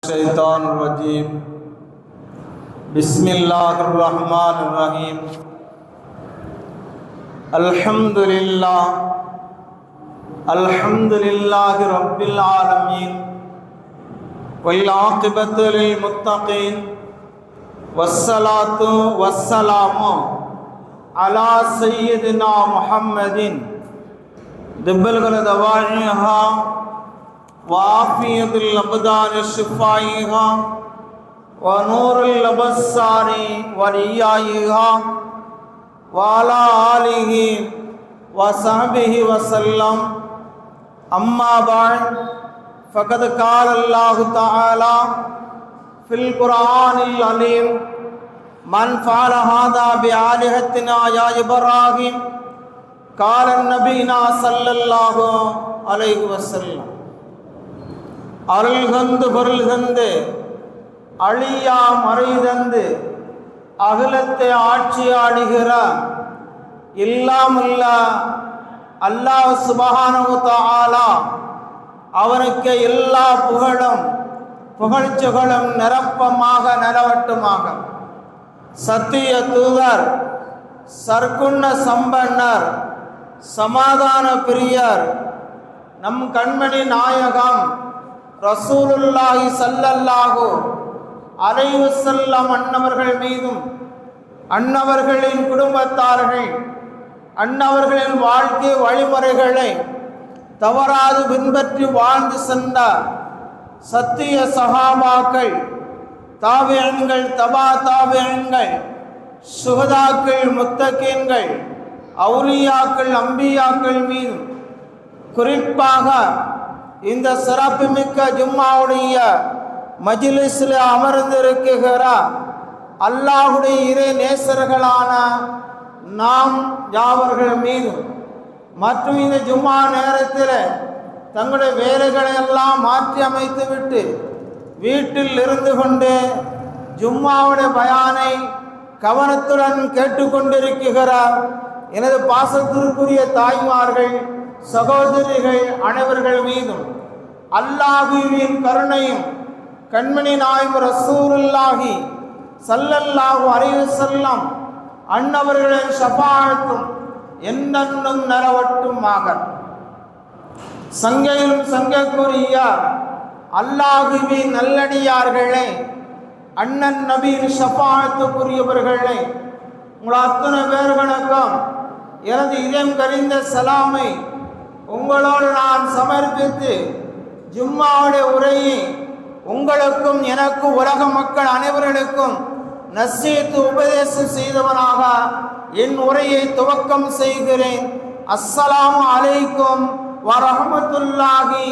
الشيطان الرجيم بسم الله الرحمن الرحيم الحمد لله رب العالمين والعاقبة للمتقين والصلاة والسلام على سيدنا محمد دبل دواعيها وعافية الأبدان شفائها ونور الأبصار وريائها وعلى آله وصحبه وسلم أما بعد فقد قال الله تعالى في القرآن العظيم من فعل هذا بآلهتنا يا إبراهيم قال النبي صلى الله عليه وسلم அருள் தந்து பொருள் தந்து அழியா மறை தந்து அகிலத்தை ஆட்சி ஆடுகிற இல்லாமுள்ள அல்லாஹ் சுப்ஹானஹு வ தஆலா அவனுக்கு எல்லா புகழும் புகழ்ச்சிகளும் நிரப்பமாக நிலவட்டுமாக. சத்திய தூதர் சர்க்குண்ண சம்பன்னர் சமாதான பிரியர் நம் கண்மணி நாயகம் ரசூலுல்லாஹி ஸல்லல்லாஹு அலைஹி வஸல்லம் அன்னவர்கள் மீதும் அன்னவர்களின் குடும்பத்தார்கள் அன்னவர்களின் வாழ்க்கை வழிமுறைகளை தவறாது பின்பற்றி வாழ்ந்து சென்ற சத்திய சஹாபாக்கள், தாபியீன்கள், தபா தாபியீன்கள், சுஹதாக்கள், முத்தகீன்கள், அவுலியாக்கள், அம்பியாக்கள் மீதும் குறிப்பாக இந்த சிறப்புமிக்க ஜும்மாவுடைய மஜ்லிஸில் அமர்ந்திருக்கிற அல்லாஹுடைய இறை நேசர்களான நாம் யாவர்கள் மீதும் மற்றும் இந்த ஜும்மா நேரத்தில் தங்களுடைய வேலைகளை எல்லாம் மாற்றி அமைத்து விட்டு வீட்டில் இருந்து கொண்டு ஜும்மாவுடைய பயானை கவனத்துடன் கேட்டுக்கொண்டிருக்கிற எனது பாசத்திற்குரிய தாய்மார்கள், சகோதரிகள் அனைவர்கள் மீதும் அல்லாஹ்வின் கருணையும் கண்மணி நாயகம் ரசூலுல்லாஹி ஸல்லல்லாஹு அலைஹி வஸல்லம் அன்னவர்களின் ஷஃபாஅத்தும் என்னென்னும் நிலவட்டுமாக. சங்கையிலும் சங்கைக்குரிய அல்லாஹ்வின் நல்லடியார்களே, அண்ணன் நபியின் ஷஃபாஅத்துக்குரியவர்களே, உங்கள் அத்தனை பேர்களுக்கும் எனது இதயம் கரிந்த சலாமை உங்களோடு நான் சமர்ப்பித்து ஜும்மாவுடைய உரையை உங்களுக்கும் எனக்கும் உலக மக்கள் அனைவர்களுக்கும் நசீஹத் உபதேசம் செய்தவனாக என் உரையை துவக்கம் செய்கிறேன். அஸ்ஸலாமு அலைக்கும் வரஹ்மத்துல்லாஹி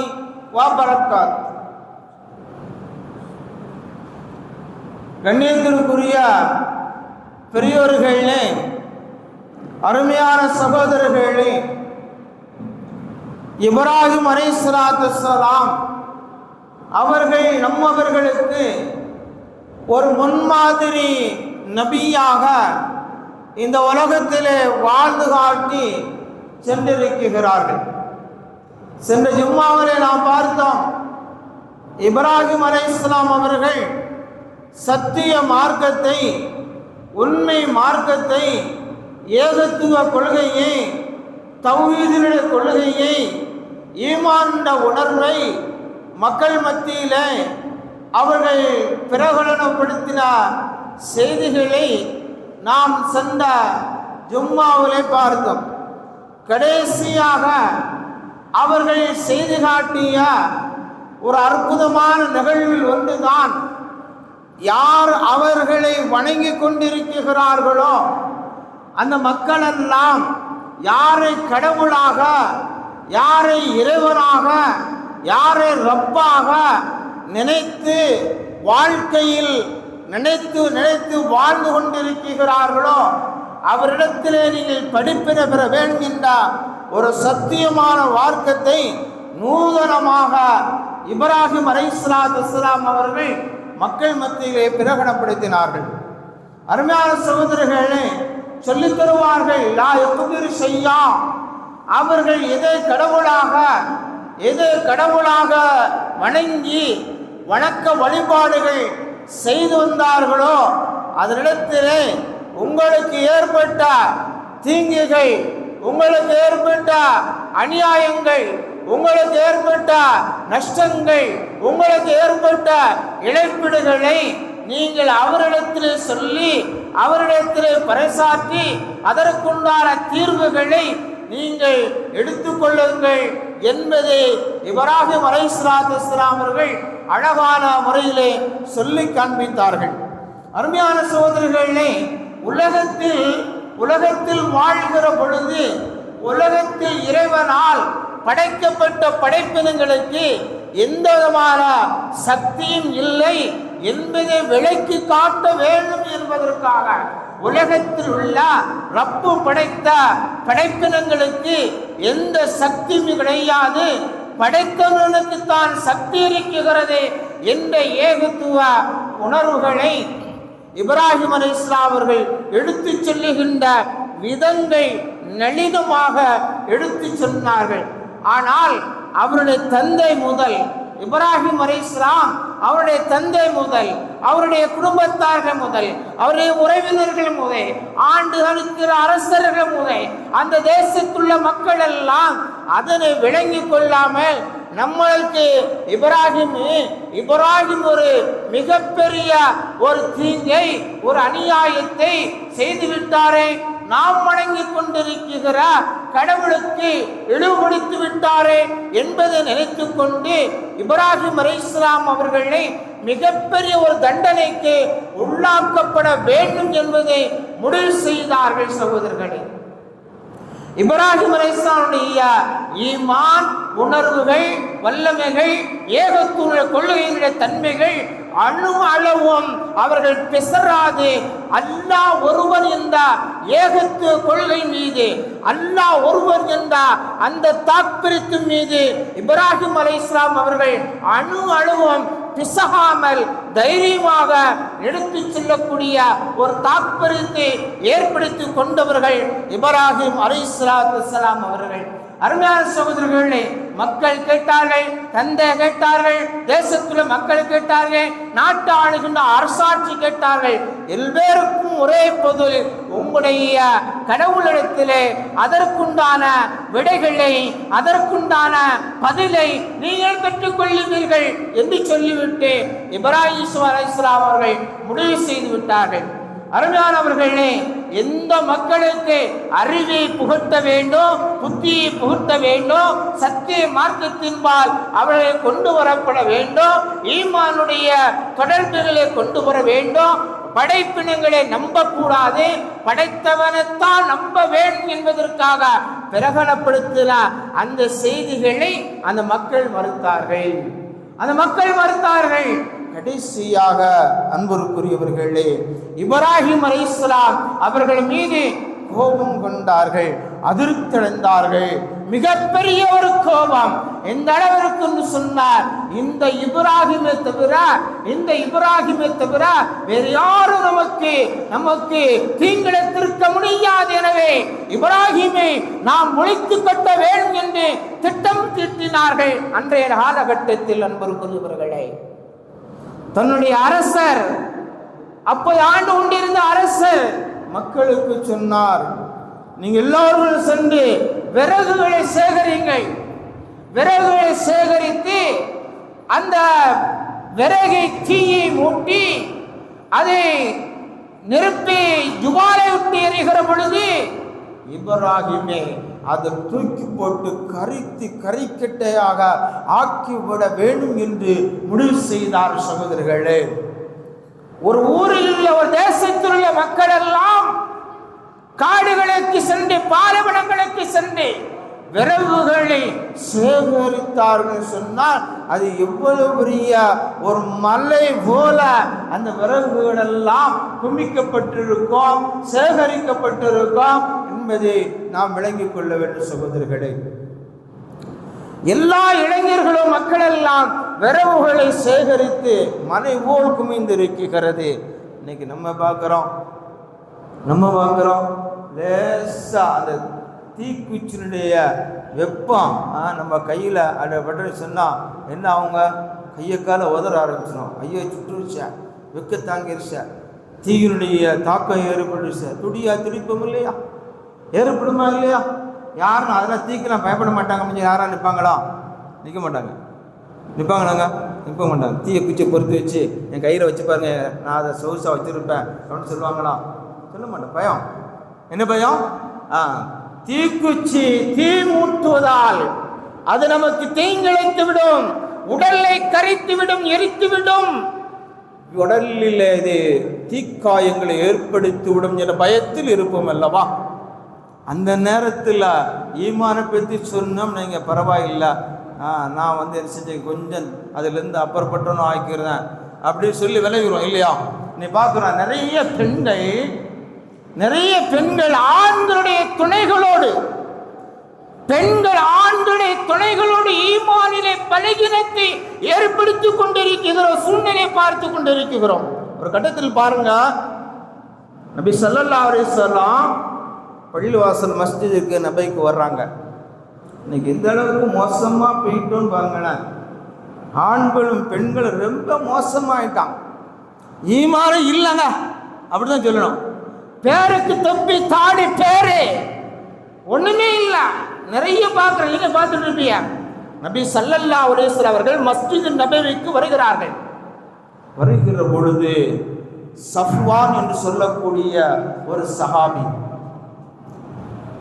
வபரகாத். கண்ணியத்திற்குரிய பெரியோர்களே, அருமையான சகோதரர்களே, இப்ராஹிம் அலைஹிஸ்ஸலாத்து வஸ்ஸலாம் அவர்கள் நம்மவர்களுக்கு ஒரு முன்மாதிரி நபியாக இந்த உலகத்திலே வாழ்ந்து காட்டி சென்றிருக்கிறார்கள். சென்ற ஜும்மாவிலே நாம் பார்த்தோம், இப்ராஹிம் அலைஹிஸ்ஸலாம் அவர்கள் சத்திய மார்க்கத்தை, உண்மை மார்க்கத்தை, ஏகத்துவ கொள்கையை, தௌஹீதுடைய கொள்கையை, ஈமான் உணர்வை மக்கள் மத்தியிலே அவர்கள் பிரகடனப்படுத்தின செய்திகளை நாம் சென்ற ஜும்மாவிலே பார்த்தோம். கடைசியாக அவர்கள் செய்தி காட்டிய ஒரு அற்புதமான நிகழ்வில் ஒன்றுதான், யார் அவர்களை வணங்கி கொண்டிருக்கிறார்களோ அந்த மக்களெல்லாம் யாரை கடவுளாக, யாரை இறைவனாக, யாரை ரப்பாக நினைத்து வாழ்க்கையில் நினைத்து நினைத்து வாழ்ந்து கொண்டிருக்கிறார்களோ அவரிடத்திலே நீங்கள் படிப்பினை பெற வேண்டுகின்ற ஒரு சத்தியமான வார்க்கத்தை நூதனமாக இப்ராஹிம் அலைஹிஸ்ஸலாத்து வஸ்ஸலாம் அவர்கள் மக்கள் மத்தியிலே பிரகடனப்படுத்தினார்கள். அருமையான சகோதரர்களே, சொல்லித் தருவார்கள், லா யக்திரு ஷையா, அவர்கள் எதை கடவுளாக வணங்கி வணக்க வழிபாடுகள் செய்து வந்தார்களோ அதனிடத்திலே உங்களுக்கு ஏற்பட்ட தீங்குகள், உங்களுக்கு ஏற்பட்ட அநியாயங்கள், உங்களுக்கு ஏற்பட்ட நஷ்டங்கள், உங்களுக்கு ஏற்பட்ட இழப்பீடுகளை நீங்கள் அவரிடத்தில் சொல்லி அவரிடத்தில் பறைசாற்றி அதற்குண்டான தீர்வுகளை நீங்கள் எடுத்துக்கொள்ளுங்கள் என்பதை இப்ராஹிம் அலைஹிஸ்ஸலாத்து வஸ்ஸலாம் அவர்கள் அழகான முறையிலே சொல்லி காண்பித்தார்கள். அருமையான சகோதரர்களே, உலகத்தில் வாழ்கிற பொழுது உலகத்தில் இறைவனால் படைக்கப்பட்ட படைப்பினங்களுக்கு எந்த விதமான சக்தியும் இல்லை என்பதை விளக்கி காட்ட வேண்டும் என்பதற்காக உலகத்தில் உள்ள ரப்பு படைத்த படைப்பினங்களுக்கு எந்த சக்தியும் கிடையாது, படைத்தவனுக்கு தான் சக்தி இருக்கிறது என்ற ஏகத்துவ உணர்வுகளை இப்ராஹிம் அலைஹிஸ்ஸலாம் அவர்கள் எடுத்து சொல்லுகின்ற விதங்கள் நளினமாக எடுத்து சொன்னார்கள். ஆனால் அவருடைய தந்தை முதல் இப்ராஹிம் அலைஹிஸ்ஸலாம் அவருடைய தந்தை முதல் அவருடைய குடும்பத்தார்கள் முதல் அவருடைய உறவினர்கள் முதல் ஆண்டுகளுக்கு அரசர்கள் முதல் அந்த தேசத்துள்ள மக்கள் எல்லாம் அதனை விளங்கி கொள்ளாமல் நம்மளுக்கு இப்ராஹிம் ஒரு மிகப்பெரிய ஒரு தீங்கை, ஒரு அநியாயத்தை செய்துவிட்டாரே, நாம் வணங்கி கொண்டிருக்கிற கடவுளுக்கு இழிவுபடுத்தி விட்டாரே என்பதை நினைத்து கொண்டு இப்ராஹிம் அலைஹிஸ்ஸலாம் அவர்களை மிகப்பெரிய ஒரு தண்டனைக்கு உள்ளாக்கப்பட வேண்டும் என்பதை முடிவு செய்தார்கள். சகோதரர்களே, இப்ராஹிம் அலைஹிஸ்ஸலாமுடைய ஈமான் உணர்வுகள், வல்லமைகள், ஏகத்துவ கொள்கையினுடைய தன்மைகள் அணு அளவும் அவர்கள் பிசராது அல்லாஹ் ஒருவர் என்ற ஏகத்துவ கொள்கை மீது, அல்லாஹ் ஒருவர் என்ற அந்த தாத்பரியத்தின் மீது இப்ராஹிம் அலைஹிஸ்ஸலாம் அவர்கள் அணு அளவும் பிசகாமல் தைரியமாக எடுத்து செல்லக்கூடிய ஒரு தாத்பரியத்தை ஏற்படுத்தி கொண்டவர்கள் இப்ராஹிம் அலைஹிஸ்ஸலாத்து வஸ்ஸலாம் அவர்கள். அருமையான சகோதரர்களே, மக்கள் கேட்டார்கள், தந்தை கேட்டார்கள், தேசத்துல மக்கள் கேட்டார்கள், நாட்டு ஆளுகின்ற அரசாட்சி கேட்டார்கள். எல்லோருக்கும் ஒரே பொருள், உங்களுடைய கடவுளிடத்திலே அதற்குண்டான விடைகளை, அதற்குண்டான பதிலை நீங்கள் பெற்றுக் கொள்ளுவீர்கள் என்று சொல்லிவிட்டு இப்ராஹிம் அலைஹிஸ்ஸலாம் அவர்கள் முடிவு செய்து விட்டார்கள். அருமையானவர்களே, எந்த மக்களுக்கு அறிவை புகட்ட வேண்டும், புத்தியை புகட்ட வேண்டும், சத்திய மார்க்கத்தின்பால் அவர்களை கொண்டு வரப்பட வேண்டும், ஈமானுடைய தொடர்புகளை கொண்டு வர வேண்டும், படைப்பினங்களை நம்பக்கூடாது, படைத்தவனைத்தான் நம்ப வேண்டும் என்பதற்காக பிரகடனப்படுத்தின அந்த செய்திகளை அந்த மக்கள் மறுத்தார்கள். கடைசியாக அன்புக்குரியவர்களே, இப்ராஹிம் அலைஹிஸ்ஸலாம் அவர்கள் மீது கோபம் கொண்டார்கள், அதிர்ச்சியடைந்தார்கள். மிகப்பெரிய ஒரு கோபம். எந்த அளவிற்கு சொன்னார், இந்த இப்ராஹிமை தவிர வேறு யாரும் நமக்கு தீங்கிழத்திருக்க முடியாது. எனவே இப்ராஹிமை நாம் ஒழித்து கட்ட வேண்டும் என்று திட்டம் தீட்டினார்கள். அன்றைய காலகட்டத்தில் அன்புக்குரியவர்களே, தன்னுடைய அரசர், அப்போது ஆண்டு கொண்டிருந்த அரசர் மக்களுக்கு சொன்னார், நீங்க எல்லோரும் சென்று விறகுகளை சேகரிங்கள். விறகுகளை சேகரித்து அந்த விறகை தீயை மூட்டி அதை நெருப்பை ஜுவாலை விட்டு எறிகிற பொழுது இப்ராஹிமே அதை தூக்கி போட்டு கரிக்கட்டையாக ஆக்கிவிட வேண்டும் என்று முடிவு செய்தார். சகோதரர்களே, ஒரு ஊரில் உள்ள, ஒரு தேசத்தில் உள்ள மக்கள் எல்லாம் காடுகளுக்கு சென்று, பாலைவனங்களுக்கு சென்று விறகுகளை சேகரித்தார்கள். சொன்னால் அது எவ்வளவு பெரிய ஒரு மலை போல அந்த விறகுகள் எல்லாம் குமிக்கப்பட்டிருக்கும், சேகரிக்கப்பட்டிருக்கும் என்பதை நாம் விளங்கிக் கொள்ள வேண்டும். சகோதரர்களே, எல்லா இளைஞர்களும் மக்கள் எல்லாம் விறகுகளை சேகரித்து மலை போல் குமிந்திருக்கிறது. இன்னைக்கு நம்ம பார்க்கிறோம் லேசா அந்த தீக்குச்சினுடைய வெப்பம் நம்ம கையில் அதை பற்றி சொன்னால் என்ன, அவங்க கையை காலை உதற ஆரம்பிச்சிடும். ஐயோ சுட்டுருச்சா, வெக்க தாங்கிருச்சா, தீயினுடைய தாக்கம் ஏற்பட்டுருச்சா, துடிப்போம் இல்லையா, ஏற்படுமா இல்லையா? யாரும் அதெல்லாம் தீக்கெல்லாம் பயப்பட மாட்டாங்க. கொஞ்சம் யாராக நிற்பாங்களா? நிற்க மாட்டாங்க. நிற்பாங்களாங்க? நிற்க மாட்டாங்க. தீயை குச்சியை பொறுத்து வச்சு என் கையில் வச்சு பாருங்க, நான் அதை சொகுசாக வச்சுருப்பேன் அப்படின்னு சொல்லுவாங்களா? சொல்ல மாட்டேன். பயம். என்ன பயம்? தீக்குச்சி தீ மூட்டுவதால் அது நமக்கு தீங்கிழைத்து விடும், உடலை கரைத்து விடும், எரித்து விடும், உடலில் இது தீக்காயங்களை ஏற்படுத்தி விடும் என்ற பயத்தில் இருப்போம் அல்லவா? அந்த நேரத்தில் ஈமான பற்றி சொன்னோம், நீங்கள் பரவாயில்லை, நான் வந்து என்ன செஞ்சேன், கொஞ்சம் அதிலிருந்து அப்புறப்பட்டனும் ஆக்கிக்கிறேன் அப்படின்னு சொல்லி விளைவிடுவோம் இல்லையா? நீ பார்க்குறோம் நிறைய பெண்கள் ஆண்களுடைய துணைகளோடு ஈமானிலே பலகீனத்தை ஏற்படுத்தி கொண்டிருக்கிறோம், சூழ்நிலை பார்த்து கொண்டிருக்கிறோம். ஒரு கட்டத்தில் பாருங்க, நபி ஸல்லல்லாஹு அலைஹி வஸல்லம் பள்ளிவாசல் மஸ்ஜிதுக்கு நபிக்கு வர்றாங்க. இன்னைக்கு எந்த அளவுக்கு மோசமா போயிட்டோன்னு பாருங்களேன். ஆண்களும் பெண்களும் ரொம்ப மோசமாயிட்டான். ஈமானும் இல்லைங்க அப்படிதான் சொல்லணும். பேருக்கு தொப்பி தாடி பேரு ஒண்ணுமே இல்லை. நிறைய பார்க்குறேன், நீங்க பார்த்துட்டு இருப்பீங்க. நபி ஸல்லல்லாஹு அலைஹி வஸல்லம் அவர்கள் மஸ்ஜித் நபவிக்கு வருகிறார்கள். வருகிற பொழுது சஃப்வான் என்று சொல்லக்கூடிய ஒரு சஹாபி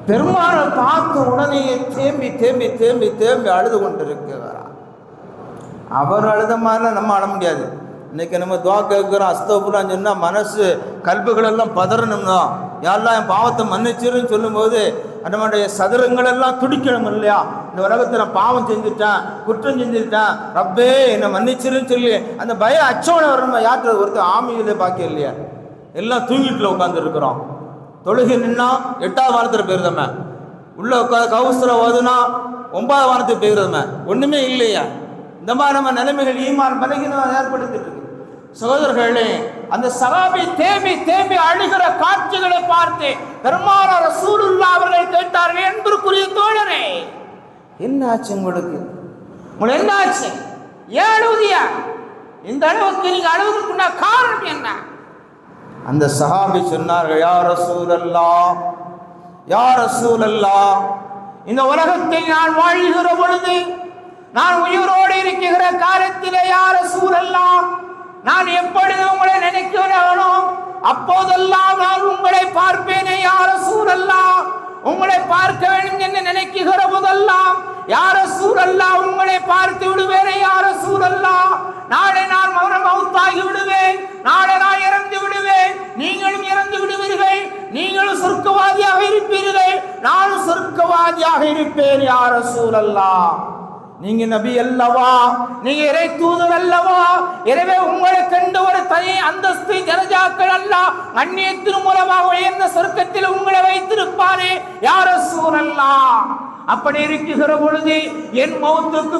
பெருமாளை பார்த்த உடனே தேம்பி தேம்பி தேம்பி தேம்பி அழுது கொண்டிருக்கிறார். அவர் அழுத மாதிரிலாம் நம்ம அழ முடியாது. இன்னைக்கு நம்ம துவா கேட்குறோம், அஸ்தகுஃபிருல்லாஹ்னு சொன்னால் மனசு கல்புகளெல்லாம் பதறணும்னா, யாரெல்லாம் என் பாவத்தை மன்னிச்சிருன்னு சொல்லும்போது நம்முடைய சதுரங்களெல்லாம் துடிக்கணும் இல்லையா? இந்த உலகத்தில் நான் பாவம் செஞ்சுட்டேன், குற்றம் செஞ்சுட்டேன், ரப்பே என்னை மன்னிச்சிருன்னு சொல்லி அந்த பயம் அச்சவனை வரணும். யார்கிட்ட ஒருத்தர் ஆமியிலே பாக்கியம் இல்லையா? எல்லாம் தூங்கிட்டுல உட்காந்துருக்குறோம். தொழுகை நின்னா 8வது வாரத்தில் போயிருந்தோமே, உள்ள கவுசரை ஓதுனா 9வது வாரத்துக்கு போயிருந்தோமே, ஒன்றுமே இல்லையா? இந்த மாதிரி நம்ம நிலைமைகள் ஈமான் பலகீனம் ஏற்படுத்திட்டு இருக்கு. சகோதரர்களே, அந்த சஹாபி தேம்பி தேம்பி அழுகிற காட்சிகளை பார்த்து பெருமானார் ரசூலுல்லாஹ் அவர்கள் கேட்டார்கள், என்பதற்குரிய தோழரே, என்ன ஆச்சு உங்களுக்கு என்ன ஆச்சு? ஏன் அழுதியா? இந்த அளவுக்கு நீங்க அழுவதற்குன்னா காரணம் என்ன? அந்த சஹாபி சொன்னார்கள், யா ரசூலல்லாஹ், யா ரசூலல்லாஹ், இந்த உலகத்தில் நான் வாழ்கிற பொழுது, நான் உயிரோடு இருக்கிற காலத்திலே, யா ரசூலல்லாஹ், நான் எப்பொழுது உங்களை நினைக்கிறேனோ அப்போதெல்லாம் நான் உங்களை பார்ப்பேனே யா ரசூலல்லாஹ். உங்களை பார்க்க வேண்டும் என்று நினைக்கிற போதெல்லாம் யா ரசூலல்லாஹ் உங்களை பார்த்து விடுவேனே யா ரசூலல்லாஹ். நாளை நான் மௌத்தாகி விடுவேன், நாளை நான் இறந்து விடுவேன், நீங்களும் இறந்து விடுவீர்கள், நீங்களும் சொர்க்கவாதியாக இருப்பீர்கள், நானும் சொர்க்கவாதியாக இருப்பேன் யா ரசூலல்லாஹ். நீங்க நபி அல்லவா, நீங்க இறை தூதர் அல்லவா, எனவே உங்களை கண்டு ஒரு தனி அந்தஸ்து தரஜாக்கள் அல்லாஹ் அந்நியத்தின் மூலமாக உயர்ந்த சொர்க்கத்தில் உங்களை வைத்திருப்பாரே யா ரசூலல்லாஹ். அப்படி இருக்கிற பொழுது என் மௌத்துக்கு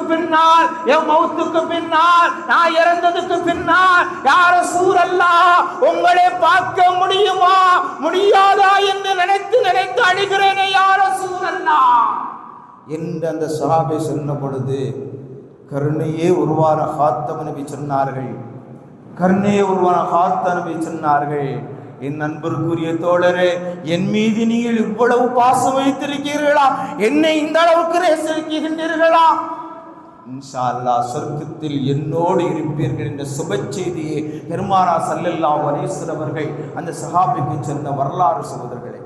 பின்னால் நான் இறந்ததுக்கு பின்னால் யா ரசூலல்லாஹ் உங்களை பார்க்க முடியுமா முடியாதா என்று நினைத்து அழுகிறேனே யா ரசூலல்லாஹ் என்று அந்த சஹாபி சொன்ன பொழுது கருணையே உருவான ஹாத்தம் நபி சொன்னார்கள். கருணையே உருவான ஹாத்தம் நபி சொன்னார்கள், என் நண்பருக்குரிய தோழரே, என் மீது நீங்கள் இவ்வளவு பாசம் வைத்திருக்கிறீர்களா? என்னை இந்த அளவுக்கு நேசிக்கின்றீர்களா? இன்ஷா அல்லாஹ் சொர்க்கத்தில் என்னோடு இருப்பீர்கள் என்ற சுப செய்தியை பெருமானார் ஸல்லல்லாஹு அலைஹி வஸல்லம் அவர்கள் அந்த சஹாபிக்கு சொன்ன வரலாறு. சகோதரர்களே,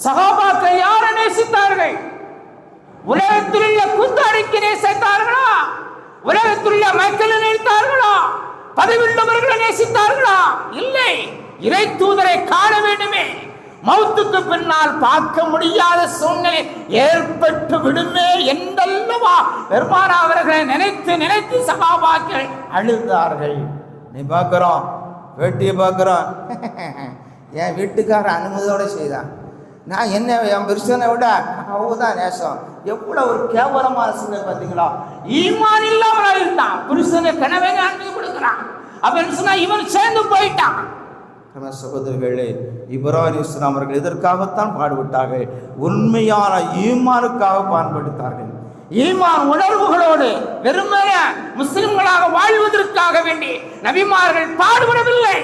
சஹாபாக்கள் யாரை நேசித்தார்கள்? உலகத்தில் உள்ள கூத்தாடிக்கு நேசித்தார்களா? உலகத்தில் உள்ள மக்களை நேசித்தார்களா? பதவியுள்ளவர்களை நேசித்தார்களா? இல்லை. இறை தூதரை காண வேண்டுமே, மௌத்துக்கு பின்னால் பார்க்க முடியாத சூழ்நிலை ஏற்பட்டு விடுமே என்றல்லவா பெருமானார் அவர்களை நினைத்து சஹாபாக்கள் அழுதார்கள். நீ பார்க்கிறோம், வேட்டியை பார்க்கிறோம், என் வீட்டுக்கார அனுமதியோட செய்தான், நான் என்ன என் புருஷனை விட அவதான் நேசம். எவ்வளவு ஒரு கேவலமான சூழ்நிலை பார்த்தீங்களா? ஈமான் இல்லாமல் இருந்தான், புருஷனை கனவே அனுமதி கொடுக்கிறான் அப்படின்னு சொன்னா இவன் சேர்ந்து போயிட்டான். சகோதரர்களே, இப்ராஹிம் இஸ்லாம் அவர்கள் இதற்காகத்தான் பாடுபட்டார்கள், உண்மையான ஈமானுக்காக பயன்படுத்தார்கள். ஈமான் உணர்வுகளோடு வெறுமன முஸ்லிம்களாக வாழ்வதற்காக வேண்டி நபிமார்கள் பாடுபடவில்லை.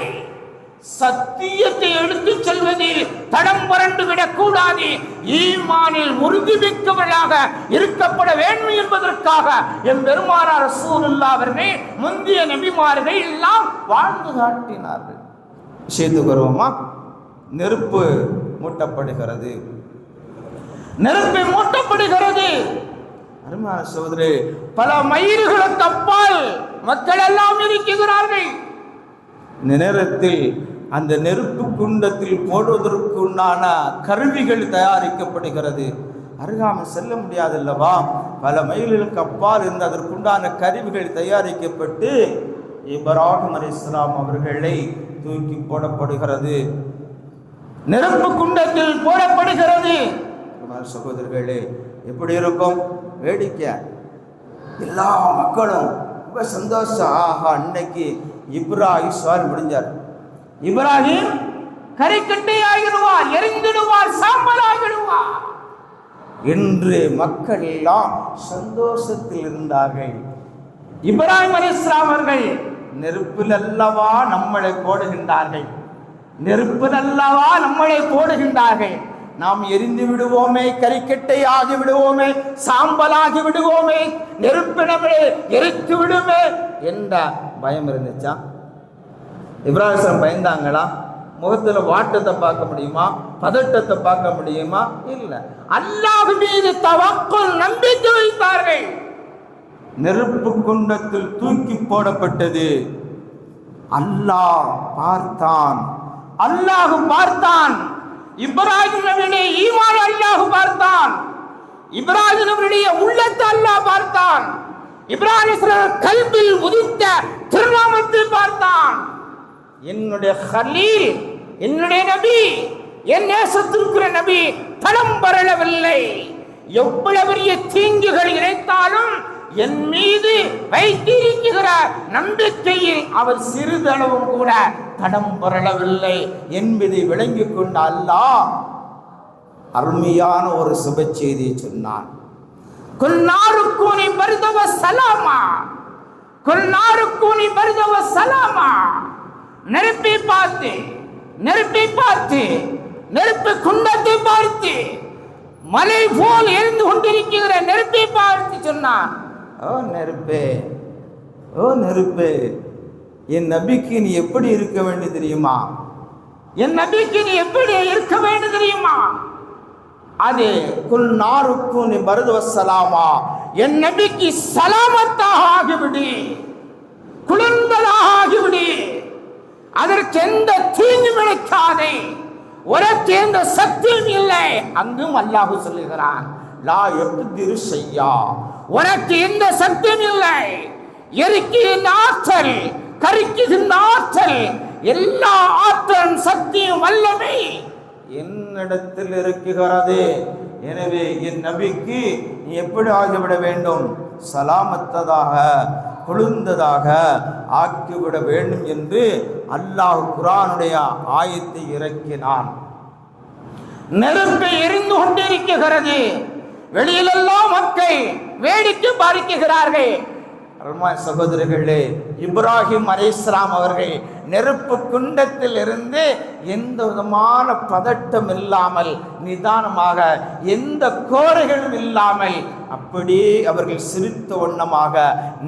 சத்தியத்தை எடுத்துச் செல்வதில் தடம் புரண்டு விடக்கூடாது, ஈமானில் உறுதிமிக்கவர்களாக இருக்கப்பட வேண்டும் என்பதற்காக எம் பெருமானார் ரசூலுல்லாஹ் அவர்கள் முந்தைய நபிமார்கள் எல்லாம் வாழ்ந்து காட்டினார்கள். விஷயத்துக்கு வருவோமா? நெருப்பு மூட்டப்படுகிறது, நெருப்பு மூட்டப்படுகிறது. அருமையான சகோதரே, பல மைல்களுக்கு அப்பால் மக்கள் எல்லாம் இருக்கிறார்கள். இந்த நேரத்தில் அந்த நெருப்பு குண்டத்தில் போடுவதற்குண்டான கருவிகள் தயாரிக்கப்படுகிறது. அருகாமல் செல்ல முடியாது அல்லவா? பல மைல்களுக்கு அப்பால் இருந்து அதற்குண்டான கருவிகள் தயாரிக்கப்பட்டு இப்ராஹிம் அலைஹிஸ்ஸலாம் அவர்களை தூக்கி போடப்படுகிறது, நெருப்பு குண்டத்தில் போடப்படுகிறது. சகோதரர்களே, எப்படி இருக்கும் வேடிக்கை? எல்லா மக்களும் ரொம்ப சந்தோஷம். ஆஹா, அன்னைக்கு இப்ராஹிம் சவால் முடிஞ்சார். இப்ராஹிம் கரைக்கட்டை ஆகிடுவார், எரிந்திடுவார், சாம்பல் ஆகிடுவார் என்று மக்கள் எல்லாம் சந்தோஷத்தில் இருந்தார்கள். இப்ராஹிம் அலைஹிஸ்ஸலாம் அவர்கள் நெருப்பில் அல்லவா நம்மளை போடுகின்றார்கள், நெருப்பில் அல்லவா நம்மளை போடுகின்றார்கள், நாம் எரிந்து விடுவோமே, கரிக்கட்டை ஆகி விடுவோமே, சாம்பலாகி விடுவோமே, நெருப்பு நம்மளை எரித்து விடுமே என்ற பயம் இருந்துச்சா? இப்ராஹிம் பயந்தாங்களா? முகத்துல வாட்டத்தை பார்க்க முடியுமா? பதட்டத்தை பார்க்க முடியுமா? இல்லை. அல்லாஹ் மீது தவக்குல், நம்பிக்கை வைத்தார்கள். நெருப்பு குண்டத்தில் தூக்கி போடப்பட்டது. அல்லாஹ் பார்த்தான், அல்லாஹ் பார்த்தான். இப்ராஹிம் நபியுடைய ஈமான் அல்லாஹ் பார்த்தான், இப்ராஹிம் நபியுடைய உள்ளத்தை அல்லாஹ் பார்த்தான், இப்ராஹிம் கல்பில் உதித்த திருநாமத்தை பார்த்தான். என்னுடைய கலீல், என்னுடைய நபி, என் நேசத்திற்குரிய நபி தடம் வரவில்லை. எவ்வளவு பெரிய தீங்குகள் இணைத்தாலும் என் மீது வைத்திருக்கிற நம்பிக்கையில் அவர் சிறிதளவும் கூட தடம் புரளவில்லை என்பதை விளங்கிக் கொண்ட அல்லாஹ் அருமையான ஒரு சுப செய்தியை சொன்னான். குன்னாருக்கூனி பர்தவ சலாமா, குன்னாருக்கூனி பர்தவ சலாமா. நெருப்பை பார்த்து, நெருப்பை பார்த்து, நெருப்பு குண்டத்தை பார்த்து, மலை போல் எரிந்து கொண்டிருக்கிற நெருப்பை பார்த்து சொன்னான், ஓ நெருப்பே, ஓ நெருப்பே, என் நபிக்கு நீ எப்படி இருக்க வேண்டும் தெரியுமா? என் நபிக்கு நீ எப்படி இருக்க வேண்டும் தெரியுமா? அது குல் நாருக்கு நீ பருதுவ சலாமா, என் நபிக்கு சலாமத்தாக ஆகிவிடு, குளிர்ந்ததாக ஆகிவிடு, அதற்கு எந்த தீங்கு விளைக்காதே, உனக்கு எந்த சக்தியும் இல்லை. அங்கும் அல்லாஹ் சொல்லுகிறான், லா யக்திரு ஷையா, உனக்கு எந்த சக்தியும் இல்லை. எரிக்கின்ற ஆற்றல், கரிக்கின்ற ஆற்றல், எல்லா ஆற்றல் சக்தியும் வல்லமை என்னிடத்தில் இருக்கிறது. எனவே என் நபிக்கு நீ எப்படி ஆகிவிட வேண்டும்? சலாமத்ததாக, குளிர்ந்ததாக ஆக்கிவிட வேண்டும் என்று அல்லாஹ் குர்ஆனுடைய ஆயத்தை இறக்கினான். நெருப்பு எரிந்து கொண்டிருக்கிறது, வெளியிலெல்லாம் மக்கள் வேடிக்கை பார்க்கிறார்கள். சகோதரர்களே, இப்ராஹிம் அலைஹிஸ்ஸலாம் அவர்கள் நெருப்பு குண்டத்தில் இருந்து எந்த விதமான பதட்டம் இல்லாமல், நிதானமாக, எந்த கோரைகளும் இல்லாமல் அப்படியே அவர்கள் சிரித்த வண்ணமாக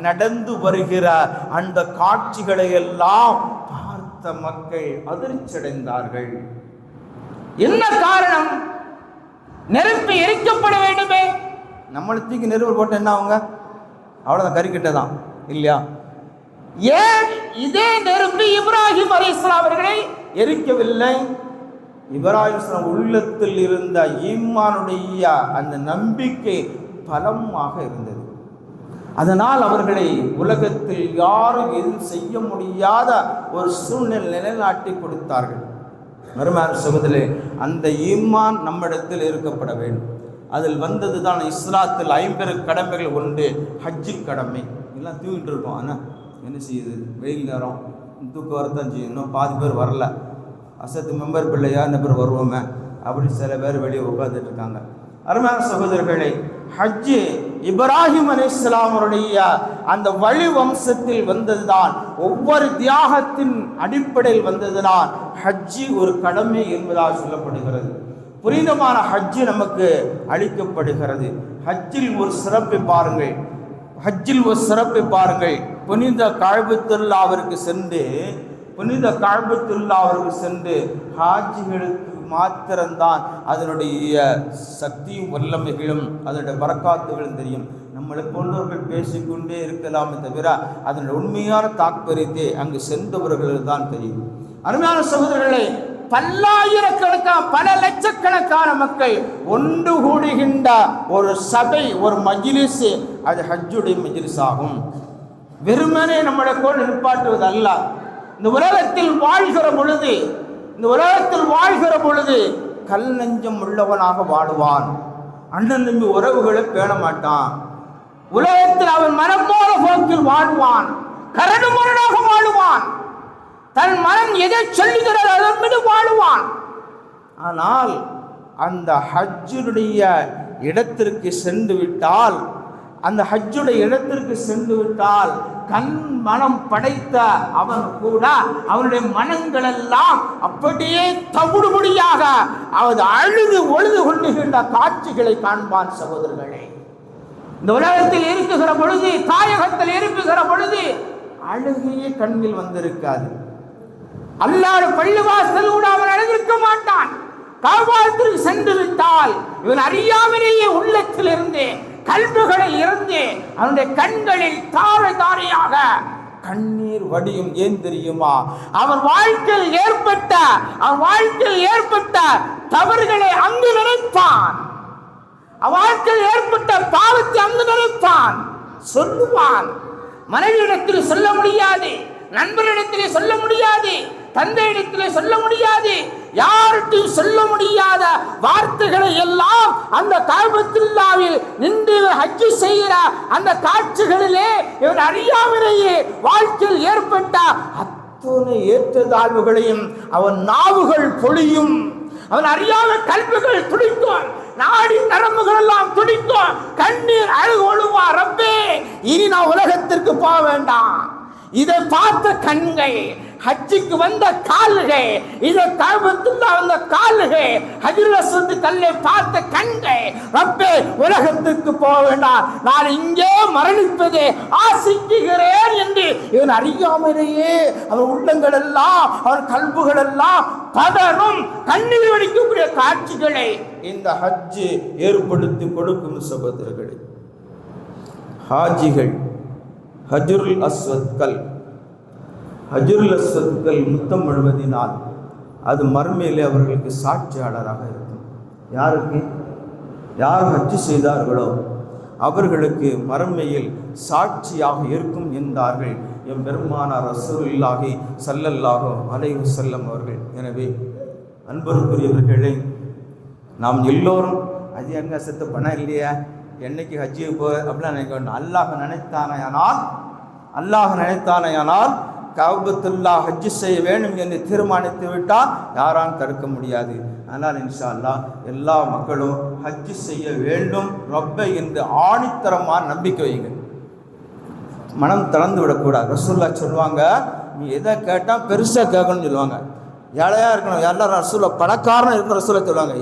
நடந்து வருகிற அந்த காட்சிகளை எல்லாம் பார்த்த மக்கள் அதிர்ச்சியடைந்தார்கள். என்ன காரணம்? நெருப்பு எரிக்கப்பட வேண்டுமே. நம்மளுக்கு நெருப்பு போட்ட என்ன அவங்க? அவ்வளோதான், கறிக்கிட்ட தான் இல்லையா? ஏன் இதே நெருப்பு இப்ராஹிம் அலைஹிஸ்ஸலாம் அவர்களை எரிக்கவில்லை? இப்ராஹிம் உள்ளத்தில் இருந்த ஈமானுடைய அந்த நம்பிக்கை பலமாக இருந்தது. அதனால் அவர்களை உலகத்தில் யாரும் எதுவும் செய்ய முடியாத ஒரு சூழ்நிலை நிலைநாட்டி கொடுத்தார்கள். மறுமாறு சகோதரே, அந்த ஈமான் நம்மிடத்தில் இருக்கப்பட வேண்டும். அதில் வந்தது தான் இஸ்லாத்தில் 50 கடமைகள் ஒன்று ஹஜ்ஜு கடமை. எல்லாம் தூங்கிட்டு இருக்கோம், ஆனால் என்ன செய்யுது? வெயில் நேரம் தூக்கம் வரத்தான் செய்யும். இன்னும் பாதி பேர் வரல. அசத்து மெம்பர் பிள்ளையா என்ன பேர் வருவோமே அப்படி சில பேர் வெளியே உட்காந்துட்டு இருக்காங்க. அருமையான சகோதரர்களே, ஹஜ்ஜு இப்ராஹிம் அலைஹிஸ்ஸலாம் அவருடைய அந்த வழி வம்சத்தில் வந்ததுதான், ஒவ்வொரு தியாகத்தின் அடிப்படையில் வந்ததுதான் ஹஜ்ஜி ஒரு கடமை என்பதாக சொல்லப்படுகிறது. புனிதமான ஹஜ்ஜி நமக்கு அளிக்கப்படுகிறது. ஹஜ்ஜில் ஒரு சிறப்பை பாருங்கள், புனித காபத்துல்லாஹ்விற்கு சென்று ஹாஜிகளுக்கு மாத்திரம்தான் அதனுடைய சக்தியும் வல்லமைகளும் அதனுடைய பரக்காத்துகளும் தெரியும். நம்மளை போன்றவர்கள் பேசிக்கொண்டே இருக்கலாமே தவிர அதனுடைய உண்மையான தாற்பயத்தை அங்கு சென்றவர்கள் தான் தெரியும். அருமையான சகோதரர்களே, பல்லாயிரக்கணக்கான பல லட்சக்கணக்கான மக்கள் ஒன்று கூடுகின்ற ஒரு சபை, ஒரு மஜ்லிஸ், அது ஹஜ்ஜுடைய மஜ்லிஸ் ஆகும். வெறுமனே நம்மளை கொண்டு நிற்பாட்டுவது அல்ல. இந்த உலகத்தில் வாழ்கிற பொழுது கல் நெஞ்சம் உள்ளவனாக வாழுவான். அண்ணன் தம்பி உறவுகளை பேண மாட்டான். உலகத்தில் அவன் மனம் போல போக்கில் வாழ்வான், கரடு முரடாக வாழுவான். தன் மனம் எதை சொல்லுகிறது அதன் மீது வாழுவான். ஆனால் அந்த ஹஜ்ஜுடைய இடத்திற்கு சென்று விட்டால் கண் மனம் படைத்த அவன் கூட அவனுடைய மனங்கள் எல்லாம் அப்படியே தவிடுபடியாக அவன் அழுது ஒழுது கொள்ளுகின்ற காட்சிகளை காண்பான். சகோதரர்களே, இந்த உலகத்தில் இருக்குகிற பொழுது, தாயகத்தில் இருக்குகிற பொழுது அழுகையே கண்ணில் வந்திருக்காது. அல்லாஹ் பள்ளிவாசல் கூட அவன் அழுதிருக்க மாட்டான். காபாலத்திற்கு சென்று விட்டால் இவன் அறியாமலேயே உள்ளத்திலிருந்து, கல்புகளில் இருந்து அவனுடைய கண்களில் தாரை தாரையாக கண்ணீர் வடியும். ஏன் தெரியுமா? அவன் வாழ்க்கையில் ஏற்பட்ட தவறுகளை அங்கு நினைப்பான். அவன் வாழ்க்கையில் ஏற்பட்ட பாவத்தை அங்கு நினைப்பான், சொல்லுவான். மனைவியிடத்தில் சொல்ல முடியாது, நண்பரிடத்திலே சொல்ல முடியாது, தந்தையிடத்திலே சொல்ல முடியாது, யார்கிட்டையும் சொல்ல முடியாத வார்த்தைகளை எல்லாம் அந்த காபத்துல்லாவில் நின்று ஹஜ்ஜு செய்கிற அந்த காட்சிகளிலே இவன் அறியாமலேயே வாழ்க்கையில் ஏற்பட்ட அத்தனை ஏற்றத்தாழ்வுகளையும் அவன் நாவுகள் பொழியும். அவன் அறியாத கல்விகள் துடிக்கும், நாடி நரம்புகள் எல்லாம் துடிக்கும், கண்ணீர் அழுது ஒழுவா. ரப்பே, இனி நான் உலகத்திற்கு போக வேண்டாம். இதை பார்த்த கண்கள், ஹஜ்ஜுக்கு வந்த கால்கள், இதை காபத்துல்லா வந்த கால்கள், ஹஜ்ருல் அஸ்வத் கல்லை பார்த்த கண்கள், ரப்பே உலகத்திற்கு போக வேண்டாம், நான் இங்கே மரணிப்பதை ஆசிக்குகிறேன் என்று இவன் அறியாமலேயே அவன் உள்ளங்கள் எல்லாம், அவன் கல்புகள் எல்லாம் பதறும், கண்ணீர் வடிக்கக்கூடிய காட்சிகளை இந்த ஹஜ்ஜு ஏற்படுத்தி கொடுக்கும். சகோதரர்களே, ஹாஜிகள் ஹஜ்ருல் அஸ்வத் கல் முத்தம் விழுவதினால் அது மறுமையிலே அவர்களுக்கு சாட்சியாளராக இருக்கும். யார் ஹஜ்ஜு செய்தார்களோ அவர்களுக்கு மறுமையில் சாட்சியாக இருக்கும் என்றார்கள் எம் பெருமானார் ரசூலுல்லாஹி ஸல்லல்லாஹு அலைஹி வஸல்லம் அவர்கள். எனவே அன்பருக்குரியவர்களே, நாம் எல்லோரும் அது எங்க செத்து பணம் இல்லையா, என்னைக்கு ஹஜ்ஜுக்கு போ அப்படிலாம் நினைக்க வேண்டும். அல்லாஹ் நினைத்தானையானால் காபத்துல்லா ஹஜ்ஜு செய்ய வேண்டும் என்று தீர்மானித்து விட்டால் யாராலும் தடுக்க முடியாது. ஆனால் இன்ஷா அல்லாஹ் எல்லா மக்களும் ஹஜ்ஜு செய்ய வேண்டும் ரப்பை என்று ஆணித்தரமான நம்பிக்கை வைங்க. மனம் தளர்ந்து விடக்கூடாது. ரசூல்லா சொல்லுவாங்க, நீ எதை கேட்டால் பெருசாக கேட்கணும்னு சொல்லுவாங்க. ஏழையாக இருக்கணும், எல்லாரும் ரசூல்லா பணக்காரனும் இருக்கணும் ரசூல்லா சொல்லுவாங்க.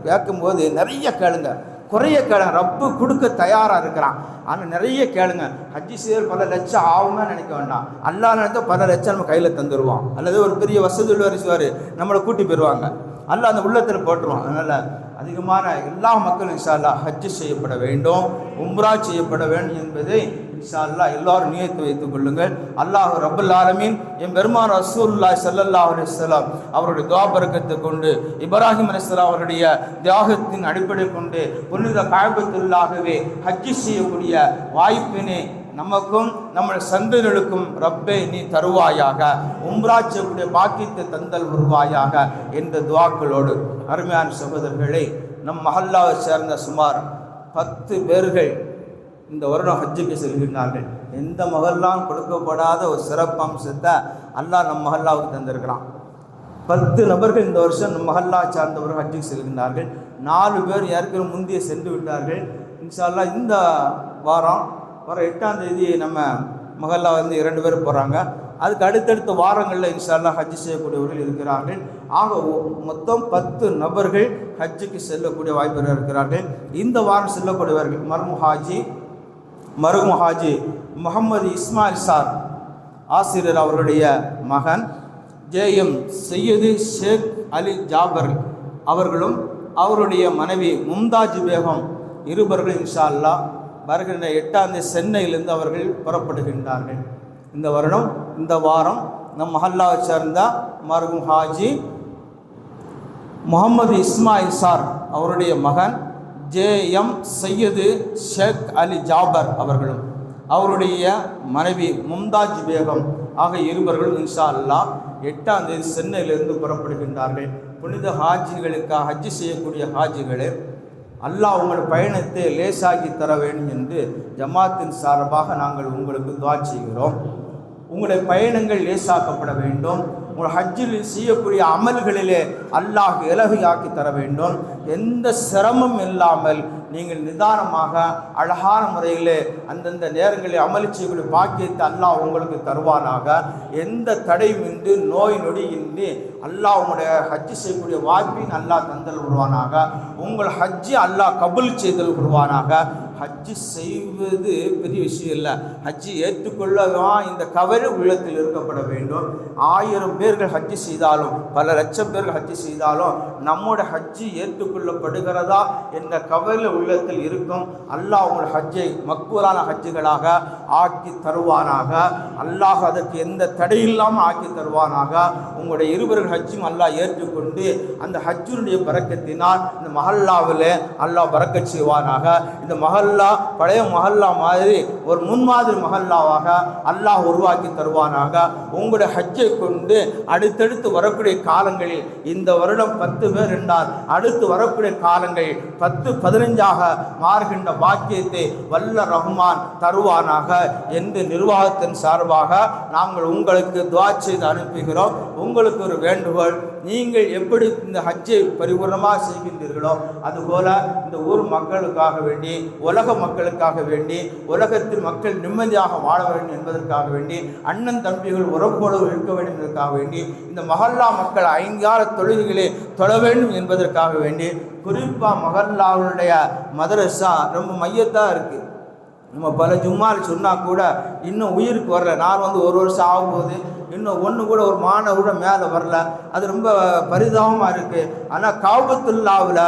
கேட்கும்போது நிறைய கேளுங்க, குறைய கேளுங்க. ரப்பு கொடுக்க தயாராக இருக்கிறான், ஆனால் நிறைய கேளுங்க. ஹஜ்ஜி செய்வது பல லட்சம் ஆகும்னு நினைக்க வேண்டாம். அல்லாஹ் நினைத்தா பல லட்சம் நம்ம கையில் தந்துடுவான். அல்லது ஒரு பெரிய வசதி உள்ளவர் நம்மளை கூட்டி போயிடுவாங்க. அல்லாஹ் அந்த உள்ளத்தில் போட்டுருவான். அதனால் அதிகமான எல்லா மக்களும் இன்ஷா அல்லாஹ் ஹஜ்ஜு செய்யப்பட வேண்டும், உம்ரா செய்யப்பட வேண்டும் என்பதை இன்ஷா அல்லாஹ் எல்லாரும் நியத்து வைத்துக் கொள்ளுங்கள். அல்லாஹ் ரப்பல் ஆலமீன் எம் பெருமானார் ரசூலுல்லாஹி ஸல்லல்லாஹு அலைஹி வஸல்லம் அவருடைய துஆ பரக்கத்தை கொண்டு, இப்ராஹிம் அலைஹிஸ்ஸலாம் அவருடைய தியாகத்தின் அடிப்படை கொண்டு புனித காபத்துல்லாஹ்வே ஹஜ்ஜு செய்யக்கூடிய வாய்ப்பினை நமக்கும் நம்முடைய சந்ததிகளுக்கும் ரப்பே நீ தருவாயாக, உம்ரா செய்யக்கூடிய பாக்கியத்தை தந்தல் வருவாயாக என்ற துஆக்களோடு, அருமையான சகோதரர்களே, நம் மஹல்லாவை சேர்ந்த சுமார் 10 பேர்கள் இந்த வருடம் ஹஜ்ஜுக்கு செல்கின்றார்கள். எந்த மஹல்லாம் கொடுக்கப்படாத ஒரு சிறப்பம்சத்தை அல்லாஹ் நம் மஹல்லாவுக்கு தந்திருக்கிறான். 10 நபர்கள் இந்த வருஷம் நம் மஹல்லா சார்ந்தவர்கள் ஹஜ்ஜுக்கு செல்கின்றார்கள். 4 பேர் ஏற்கனவே முந்தைய சென்று விட்டார்கள். இன்ஷா அல்லாஹ் இந்த வாரம் வர 8ஆம் தேதி நம்ம மஹல்லா 2 பேர் போகிறாங்க. அதுக்கு அடுத்தடுத்த வாரங்களில் இன்ஷா அல்லாஹ் ஹஜ் செய்யக்கூடியவர்கள் இருக்கிறார்கள். ஆக மொத்தம் 10 நபர்கள் ஹஜ்ஜுக்கு செல்லக்கூடிய வாய்ப்புகள் இருக்கிறார்கள். இந்த வாரம் செல்லக்கூடியவர்கள் மருகும் ஹாஜி முகமது இஸ்மாயில் சார் ஆசிரியர் அவருடைய மகன் ஜேஎம் சையது ஷேக் அலி ஜாபர் அவர்களும் அவருடைய மனைவி மும்தாஜ் பேகம் இருவர்கள் இன்ஷா அல்லாஹ் வருகின்ற 8ஆம் தேதி சென்னையிலிருந்து அவர்கள் புறப்படுகின்றார்கள். இந்த வாரம் நம் மஹல்லாவை சேர்ந்த மருகும் ஹாஜி முகமது இஸ்மாயில் சார் அவருடைய மகன் ஜேஎம் சையது ஷேக் அலி ஜாபர் அவர்களும் அவருடைய மனைவி மும்தாஜ் பேகம் ஆக இருவர்களும் இன்ஷா அல்லாஹ் 8ஆம் தேதி சென்னையிலிருந்து புறப்படுகின்றார்கள். புனித ஹாஜிகளுக்காக ஹஜ்ஜு செய்யக்கூடிய ஹாஜிகளே, அல்லாஹ் உங்கள் பயணத்தை லேசாக்கி தர வேண்டும் என்று ஜமாத்தின் சார்பாக நாங்கள் உங்களுக்கு துஆ செய்கிறோம். உங்களுடைய பயணங்கள் லேசாக்கப்பட வேண்டும். உங்கள் ஹஜ்ஜில் செய்யக்கூடிய அமல்களிலே அல்லாஹ் இலகுவாக்கி தர வேண்டும். எந்த சிரமம் இல்லாமல் நீங்கள் நிதானமாக அழகான முறையில் அந்தந்த நேரங்களில் அமல் செய்யக்கூடிய பாக்கியத்தை அல்லாஹ் உங்களுக்கு தருவானாக. எந்த தடையுமின்றி நோய் நொடியின்றி அல்லாஹ் உங்களுடைய ஹஜ்ஜு செய்யக்கூடிய வாய்ப்பின் அல்லாஹ் தந்தல் வருவானாக. உங்கள் ஹஜ்ஜி அல்லாஹ் கபுல் செய்தல் வருவானாக. ஹஜ்ஜு செய்வது பெரிய விஷயம் இல்லை. ஹஜ்ஜி ஏற்றுக்கொள்ளதான் இந்த கவலை உள்ளத்தில் இருக்கப்பட வேண்டும். 1000 பேர்கள் ஹஜ்ஜி செய்தாலும் பல லட்சம் பேர்கள் ஹஜ்ஜி செய்தாலும் நம்முடைய ஹஜ்ஜி ஏற்றுக்கொள்ளப்படுகிறதா என்ற கவலை உள்ளத்தில் இருக்கும். அல்லாஹ் உங்கள் ஹஜ்ஜை மக்பூலான ஹஜ்ஜுகளாக ஆக்கி தருவானாக. அல்லாஹ் அதற்கு எந்த தடையில்லாமல் ஆக்கி தருவானாக. உங்களுடைய இருவர்கள் ஹஜ்ஜும் அல்லாஹ் ஏற்றுக்கொண்டு அந்த ஹஜ்ஜுடைய பரக்கத்தினால் இந்த மஹல்லாவில் அல்லாஹ் பரக்கத் செய்வானாக. இந்த மஹல்லா பழைய மஹல்லா மாதிரி ஒரு முன்மாதிரி மஹல்லாவாக அல்லாஹ் உருவாக்கி தருவானாக. உங்களுடைய ஹஜ்ஜை கொண்டு அடுத்தடுத்து வரக்கூடிய காலங்களில் இந்த வருடம் 10 பேர் என்றால் அடுத்து வரக்கூடிய காலங்களில் 10-15ஆக மாறுகின்ற பாக்கியத்தை வல்ல ரஹ்மான் தருவானாக என்று நிர்வாகத்தின் சார்பாக நாங்கள் உங்களுக்கு துஆ செய்து அனுப்புகிறோம். உங்களுக்கு ஒரு வேண்டுகோள், நீங்கள் எப்படி இந்த ஹஜ்ஜை பரிபூர்ணமாக செய்கின்றீர்களோ அதுபோல இந்த ஊர் மக்களுக்காக வேண்டி, உலக மக்களுக்காக வேண்டி, உலகத்தில் மக்கள் நிம்மதியாக வாழ வேண்டும் என்பதற்காக வேண்டி, அண்ணன் தம்பிகள் உறவுகளோடு இருக்க வேண்டும் என்பதற்காக வேண்டி, இந்த மஹல்லா மக்கள் 5 கால தொழுகைகளை தொழ வேண்டும் என்பதற்காக வேண்டி, குறிப்பாக மஹல்லாவுடைய மதரசா ரொம்ப மையத்தாக இருக்குது. நம்ம பல ஜும்மால் சொன்னால் கூட இன்னும் உயிருக்கு வரல. நான் 1 வருஷம் ஆகும்போது இன்னும் ஒன்று கூட ஒரு மாணவர் கூட மேலே வரல. அது ரொம்ப பரிதாபமாக இருக்குது. ஆனால் காபத்துல்லாவில்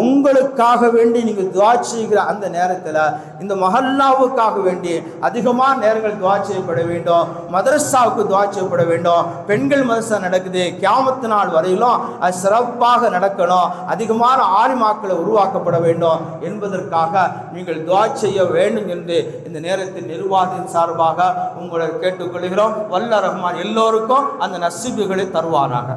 உங்களுக்காக வேண்டி நீங்கள் துஆ செய்கிற அந்த நேரத்தில் இந்த மஹல்லாவுக்காக வேண்டி அதிகமான நேரங்கள் துஆ செய்யப்பட வேண்டும். மதரசாவுக்கு துஆ செய்யப்பட வேண்டும். பெண்கள் மதரசா நடக்குது, கியாமத்து நாள் வரையிலும் அது சிறப்பாக நடக்கணும். அதிகமான ஆலிமாக்களை உருவாக்கப்பட வேண்டும் என்பதற்காக நீங்கள் துஆ செய்ய வேண்டும் என்று இந்த நேரத்தில் நிர்வாகத்தின் சார்பாக உங்களை கேட்டுக்கொள்கிறோம். வல்ல ரஹ்மான் எல்லோருக்கும் அந்த நசீபுகளை தருவானாக.